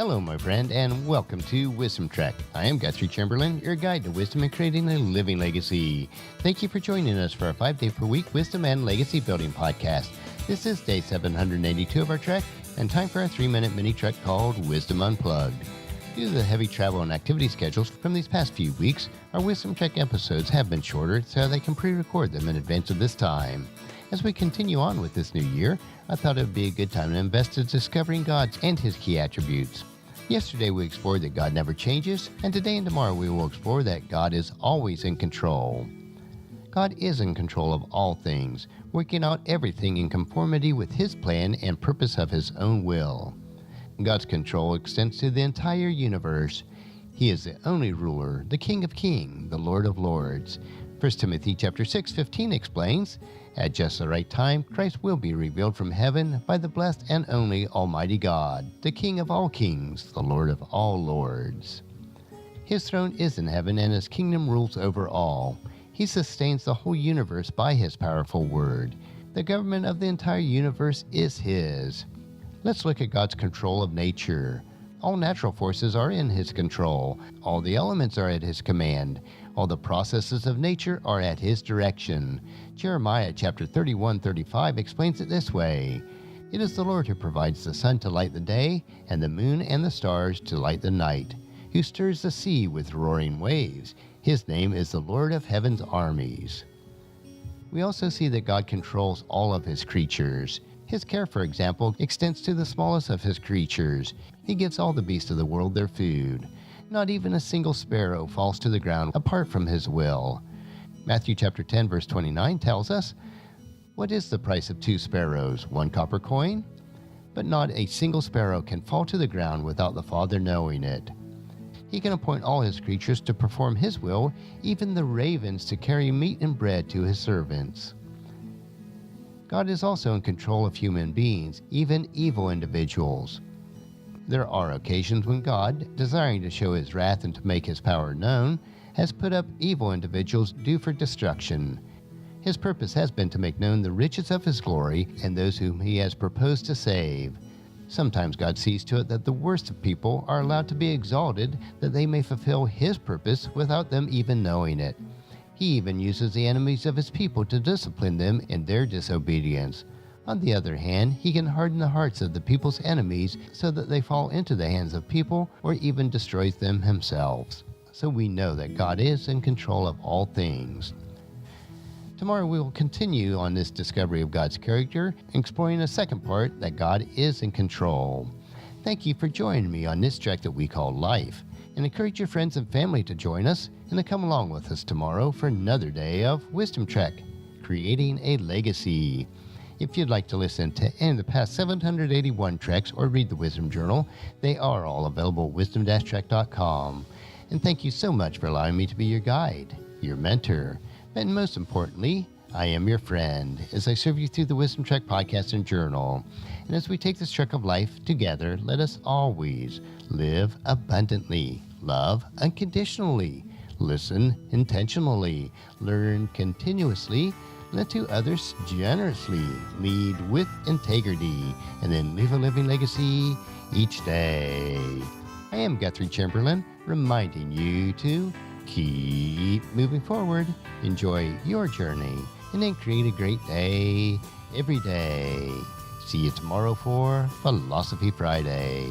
Hello, my friend, and welcome to Wisdom Trek. I am Guthrie Chamberlain, your guide to wisdom and creating a living legacy. Thank you for joining us for our 5-day-per-week Wisdom and Legacy Building podcast. This is day 782 of our trek, and time for our 3-minute mini trek called Wisdom Unplugged. Due to the heavy travel and activity schedules from these past few weeks, our Wisdom Trek episodes have been shorter so they can pre-record them in advance of this time. As we continue on with this new year, I thought it would be a good time to invest in discovering God and His key attributes. Yesterday we explored that God never changes, and today and tomorrow we will explore that God is always in control. God is in control of all things, working out everything in conformity with His plan and purpose of His own will. God's control extends to the entire universe. He is the only ruler, the King of Kings, the Lord of Lords. 1 Timothy chapter 6:15 explains, "At just the right time, Christ will be revealed from heaven by the blessed and only Almighty God, the King of all kings, the Lord of all lords." His throne is in heaven and His kingdom rules over all. He sustains the whole universe by His powerful word. The government of the entire universe is His. Let's look at God's control of nature. All natural forces are in His control. All the elements are at His command. All the processes of nature are at His direction. Jeremiah chapter 31:35 explains it this way, "It is the Lord who provides the sun to light the day, and the moon and the stars to light the night, who stirs the sea with roaring waves. His name is the Lord of heaven's armies." We also see that God controls all of His creatures. His care, for example, extends to the smallest of His creatures. He gives all the beasts of the world their food. Not even a single sparrow falls to the ground apart from His will. Matthew chapter 10 verse 29 tells us, "What is the price of 2 sparrows? 1 copper coin? But not a single sparrow can fall to the ground without the Father knowing it." He can appoint all His creatures to perform His will, even the ravens to carry meat and bread to His servants. God is also in control of human beings, even evil individuals. There are occasions when God, desiring to show His wrath and to make His power known, has put up evil individuals due for destruction. His purpose has been to make known the riches of His glory and those whom He has proposed to save. Sometimes God sees to it that the worst of people are allowed to be exalted, that they may fulfill His purpose without them even knowing it. He even uses the enemies of His people to discipline them in their disobedience. On the other hand, He can harden the hearts of the people's enemies so that they fall into the hands of people or even destroys them Himself. So we know that God is in control of all things. Tomorrow we will continue on this discovery of God's character, exploring a second part, that God is in control. Thank you for joining me on this trek that we call life, and encourage your friends and family to join us and to come along with us tomorrow for another day of Wisdom Trek, creating a legacy. If you'd like to listen to any of the past 781 treks or read the Wisdom Journal, they are all available at wisdom-trek.com. And thank you so much for allowing me to be your guide, your mentor, and most importantly, I am your friend as I serve you through the Wisdom Trek podcast and journal. And as we take this trek of life together, let us always live abundantly, love unconditionally, listen intentionally, learn continuously, let to others generously, lead with integrity, and then leave a living legacy each day. I am Guthrie Chamberlain, reminding you to keep moving forward, enjoy your journey, and then create a great day every day. See you tomorrow for Philosophy Friday.